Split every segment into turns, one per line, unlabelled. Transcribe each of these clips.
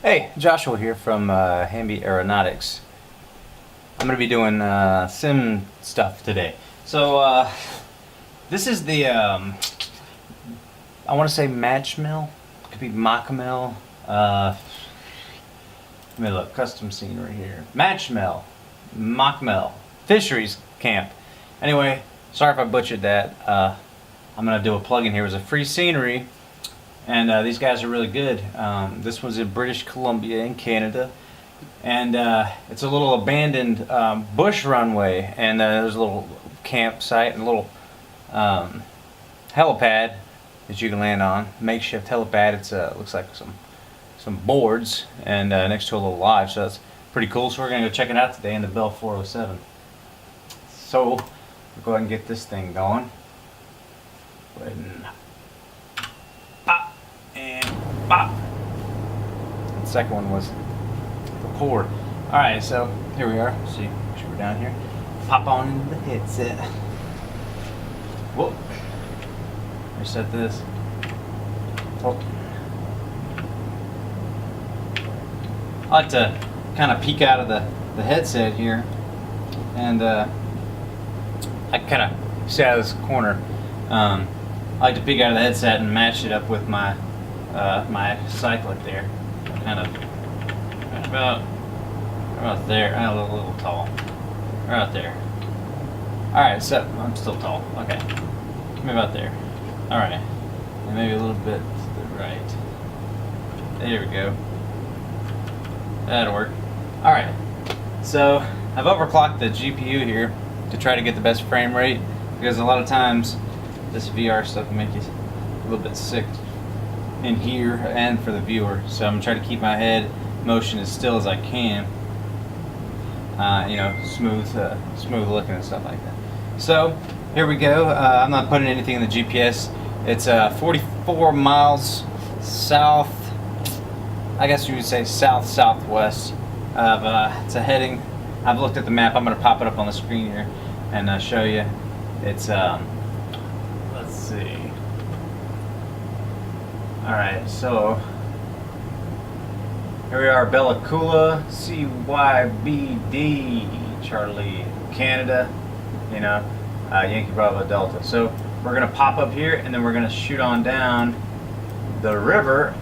Hey, Joshua here from Hamby Aeronautics. I'm going to be doing sim stuff today. So this is the, I want to say Machmell, could be Machmell, let me look, custom scenery here. Machmell Fisheries camp. Anyway, sorry if I butchered that. I'm going to do a plug-in here. It was a free scenery. And these guys are really good. This was in British Columbia in Canada. And it's a little abandoned bush runway. And there's a little campsite and a little helipad that you can land on. Makeshift helipad. It's looks like some boards and next to a little lodge. So that's pretty cool. So we're going to go check it out today in the Bell 407. So we'll go ahead and get this thing going. Go ahead and pop. And pop. The second one was record. Alright, so here we are. See, make sure we're down here. Pop on into the headset. Whoop. Reset this. Oh. I like to kind of peek out of the headset here. And I kind of see out of this corner. I like to peek out of the headset and match it up with my cyclic there, kind of about there. I'm a little tall, right out there. All right, so I'm still tall. Okay, maybe about there. All right, and maybe a little bit to the right. There we go. That'll work. All right, so I've overclocked the GPU here to try to get the best frame rate, because a lot of times this VR stuff can make you a little bit sick in here and for the viewer. So I'm trying to keep my head motion as still as I can. You know, smooth looking and stuff like that. So here we go. I'm not putting anything in the GPS. It's 44 miles south. I guess you would say southwest of. It's a heading. I've looked at the map. I'm going to pop it up on the screen here and show you. It's let's see. Alright, so here we are, Bella Coola, CYBD, Charlie, Canada, you know, Yankee Bravo Delta. So we're going to pop up here and then we're going to shoot on down the river,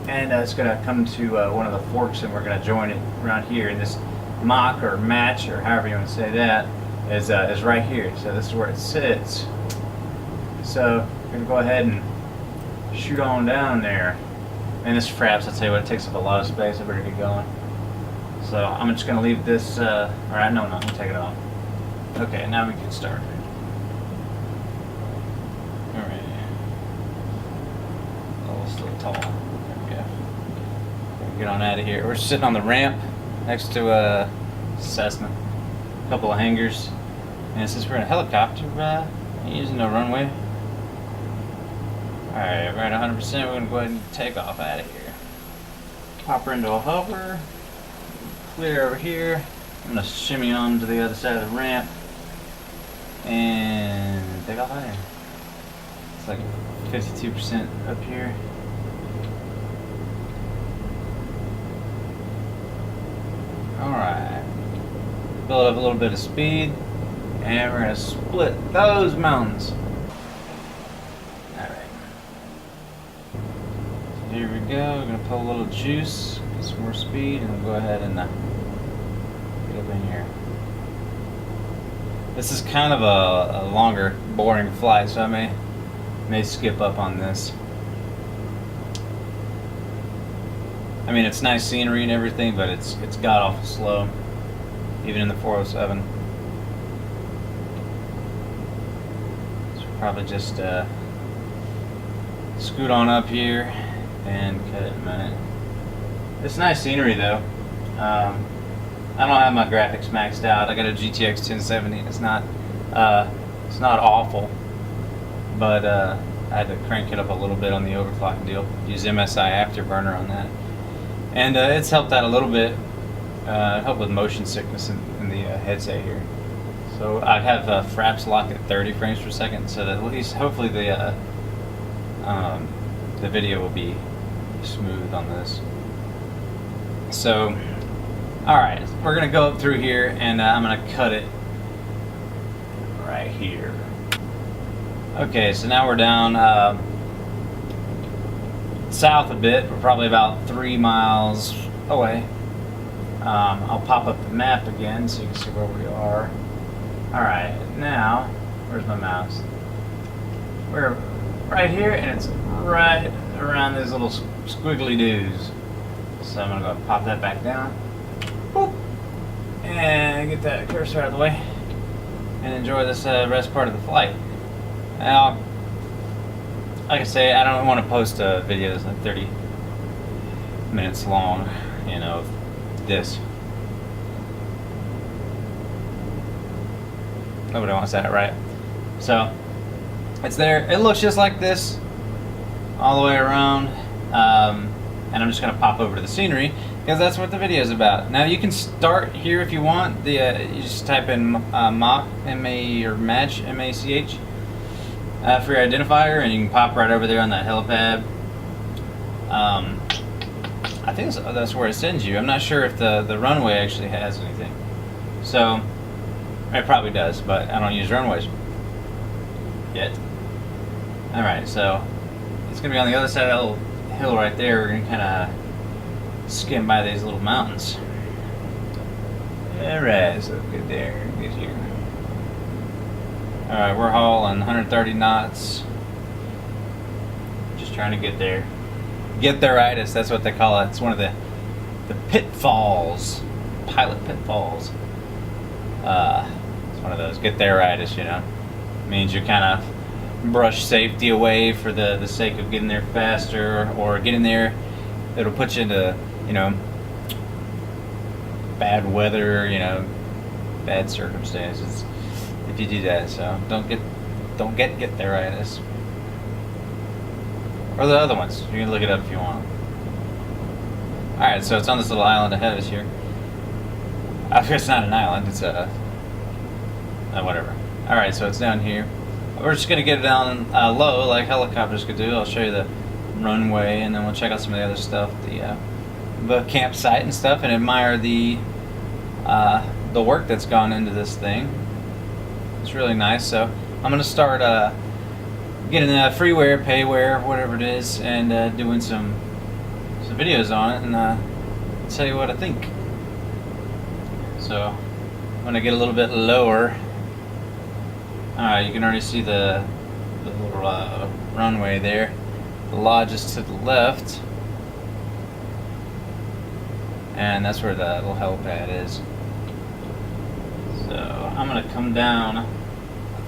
and it's going to come to one of the forks, and we're going to join it around here. And this mock or match, or however you want to say that, is right here. So this is where it sits. So we're going to go ahead and shoot on down there. And this fraps, I'll tell you what, it takes up a lot of space. I better get going. So I'm just going to leave this, alright, no, I'm going to take it off. Okay, now we can start. Alright. Oh, it's still tall. There we go. Get on out of here. We're sitting on the ramp next to a Cessna. A couple of hangars. And since we're in a helicopter, using no runway. Alright, we're at 100%. We're going to go ahead and take off out of here. Pop her into a hover. Clear over here. I'm going to shimmy on to the other side of the ramp. And take off out of here. It's like 52% up here. Alright. Build up a little bit of speed. And we're going to split those mountains. Here we go, we're going to pull a little juice, get some more speed, and we'll go ahead and get up in here. This is kind of a longer, boring flight, so I may skip up on this. I mean, it's nice scenery and everything, but it's god-awful slow, even in the 407. So we'll probably just scoot on up here and cut it in a minute. It's nice scenery though. I don't have my graphics maxed out. I got a GTX 1070. It's not awful, but I had to crank it up a little bit on the overclock deal. Use MSI Afterburner on that, and it's helped out a little bit. Helped with motion sickness in the headset here. So I have fraps locked at 30 frames per second, so that at least hopefully the video will be smooth on this. So, alright, we're going to go up through here, and I'm going to cut it right here. Okay, so now we're down south a bit. We're probably about 3 miles away. I'll pop up the map again so you can see where we are. Alright, now, where's my mouse? We're right here, and it's right around these little squiggly doos. So I'm going to go pop that back down. Boop. And get that cursor out of the way. And enjoy this rest part of the flight. Now, like I say, I don't want to post videos like 30 minutes long, you know, of this. Nobody wants that, right? So, it's there. It looks just like this all the way around. And I'm just going to pop over to the scenery because that's what the video is about. Now, you can start here if you want. You just type in Mach, M-A, or Match, M-A-C-H, for your identifier, and you can pop right over there on that helipad. I think that's where it sends you. I'm not sure if the runway actually has anything. So, it probably does, but I don't use runways yet. Alright, so it's going to be on the other side of that little hill right there. We're going to kind of skim by these little mountains. Alright, so good there. Good here. Alright, we're hauling 130 knots. Just trying to get there. Get there-itis, that's what they call it. It's one of the pitfalls. Pilot pitfalls. It's one of those. Get there-itis, you know. Means you kind of brush safety away for the sake of getting there faster, or getting there, it'll put you into, you know, bad weather, you know, bad circumstances if you do that. So don't get there-itis. Or the other ones. You can look it up if you want. Alright, so it's on this little island ahead of us here. I guess it's not an island, it's whatever. Alright, so it's down here. We're just going to get it down low, like helicopters could do. I'll show you the runway, and then we'll check out some of the other stuff, the campsite and stuff, and admire the work that's gone into this thing. It's really nice. So I'm going to start getting freeware, payware, whatever it is, and doing some videos on it, and tell you what I think. So when I get a little bit lower, alright, you can already see the little runway there. The lodge is to the left, and that's where the little helipad is. So I'm going to come down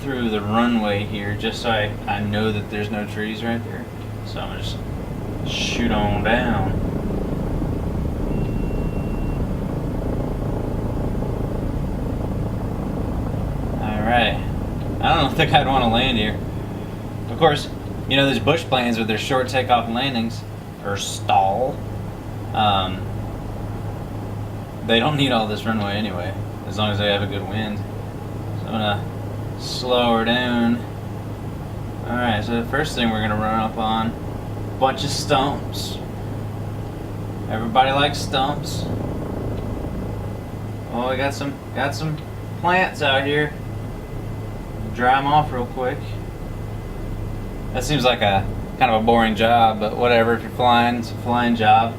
through the runway here just so I know that there's no trees right there. So I'm going to just shoot on down. Alright. I don't think I'd want to land here. Of course, you know, there's bush planes with their short takeoff and landings, or stall. They don't need all this runway anyway, as long as they have a good wind. So I'm gonna slow her down. Alright, so the first thing we're gonna run up on, a bunch of stumps. Everybody likes stumps. Oh, we got some plants out here. Dry them off real quick. That seems like a kind of a boring job, but whatever. If you're flying, it's a flying job.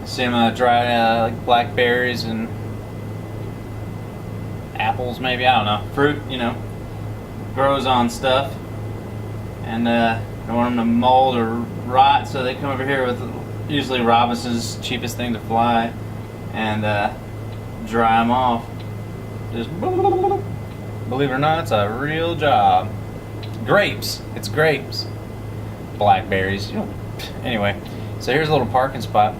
I see them dry like blackberries and apples, maybe, I don't know. Fruit, you know, grows on stuff, and don't want them to mold or rot, so they come over here with usually Robinson's, cheapest thing to fly, and dry them off. Just believe it or not, it's a real job. Grapes. It's grapes. Blackberries. You know. Anyway, so here's a little parking spot.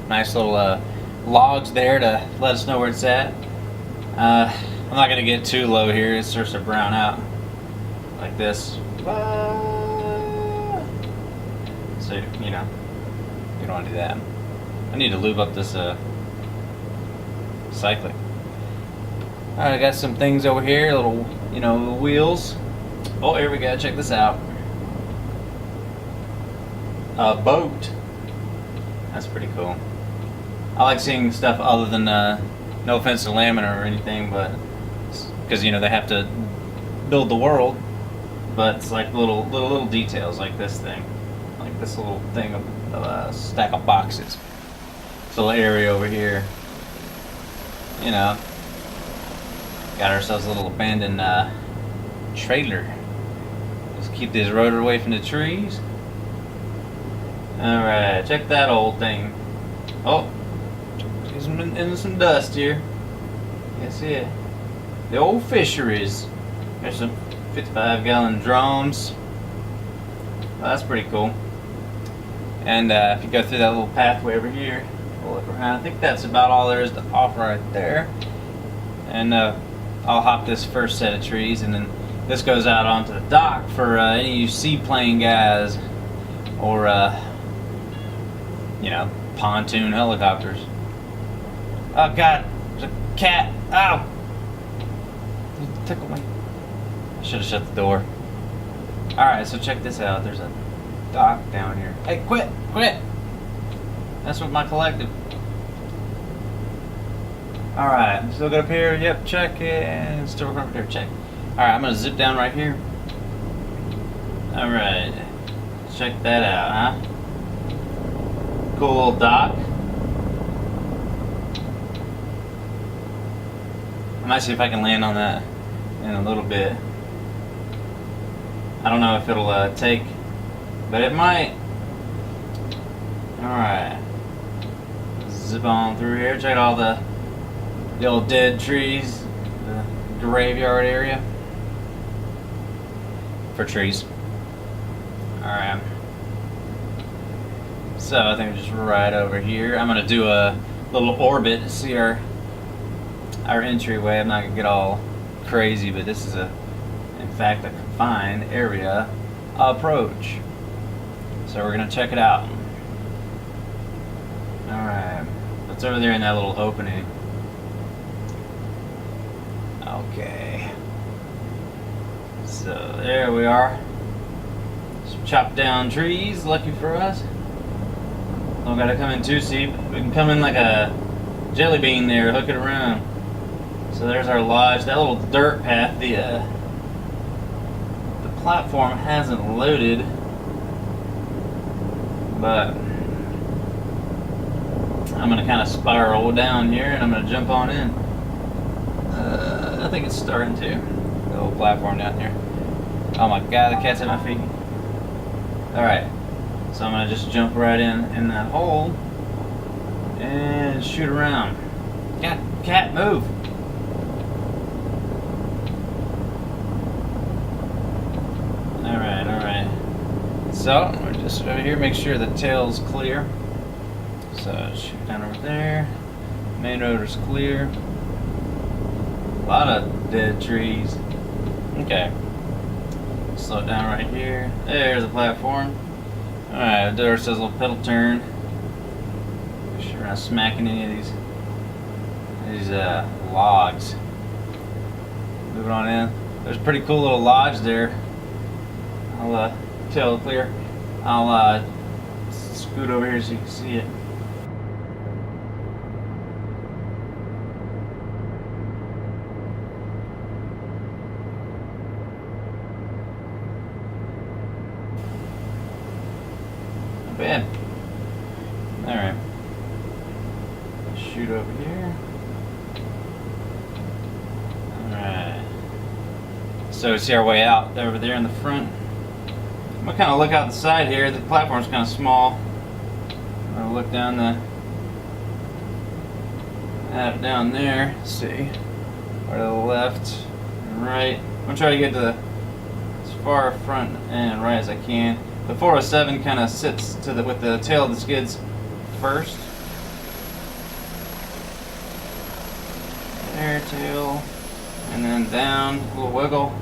Nice little logs there to let us know where it's at. I'm not going to get too low here. It starts to brown out like this. So, you know, you don't want to do that. I need to lube up this cyclic. Alright, I got some things over here, little, you know, wheels. Oh, here we go, check this out. A boat. That's pretty cool. I like seeing stuff other than, no offense to Lamina or anything, but because you know they have to build the world, but it's like little details like this thing, like this little thing of a stack of boxes. This little area over here, you know, got ourselves a little abandoned trailer. Just keep this rotor away from the trees. All right, check that old thing. Oh, it's in some dust here. You see it? The old fisheries. There's some 55-gallon drums. Well, that's pretty cool. And if you go through that little pathway over here, we'll look around. I think that's about all there is to offer right there. And I'll hop this first set of trees, and then this goes out onto the dock for any of you seaplane guys, or you know, pontoon helicopters. Oh God, there's a cat! Ow! You tickled me. I should have shut the door. All right, so check this out. There's a dock down here. Hey, quit! That's with my collective. All right, still good up here. Yep, check, and still working up there. Check. All right, I'm gonna zip down right here. All right, check that out, huh? Cool little dock. I might see if I can land on that in a little bit. I don't know if it'll take, but it might. Alright. Zip on through here. Check out all the old dead trees, the graveyard area for trees. Alright. So I think we're just right over here. I'm gonna do a little orbit to see our entryway. I'm not gonna get all crazy, but this is in fact a confined area approach. So we're gonna check it out. Alright, what's over there in that little opening? Okay. So there we are. Some chopped down trees, lucky for us. Don't gotta come in too steep. We can come in like a jelly bean there, hook it around. So there's our lodge. That little dirt path, the platform hasn't loaded, but I'm gonna kind of spiral down here and I'm gonna jump on in. I think it's starting to. The little platform down here. Oh my God, the cat's at my feet. All right, so I'm gonna just jump right in that hole and shoot around. God, cat, move! Alright. So, we're just over here, make sure the tail's clear. So, shoot down over there. Main rotor's clear. A lot of dead trees. Okay. Slow it down right here. There's the platform. Alright, do ourselves a little pedal turn. Make sure we're not smacking any of these logs. Moving on in. There's a pretty cool little lodge there. I'll tail clear. I'll scoot over here so you can see it. Not bad. Alright. Shoot over here. Alright. So see our way out over there in the front. I'm gonna kind of look out the side here. The platform's kind of small. I'm gonna look down down there. Let's see, or to the left and right. I'm gonna try to get to as far front and right as I can. The 407 kind of sits to with the tail of the skids first. There, tail, and then down, a little wiggle,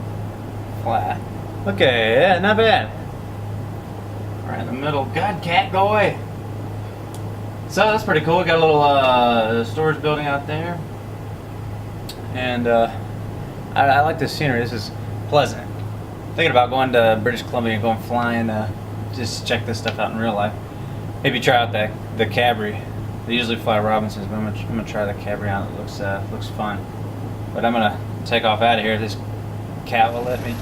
flat. Okay, yeah, not bad. Right in the middle. God, cat, go away. So that's pretty cool. We got a little storage building out there, and I like this scenery. This is pleasant. Thinking about going to British Columbia and going flying to just check this stuff out in real life. Maybe try out the Cabri. They usually fly Robinsons, but I'm gonna try the Cabri out. It looks fun. But I'm gonna take off out of here. This cat will let me.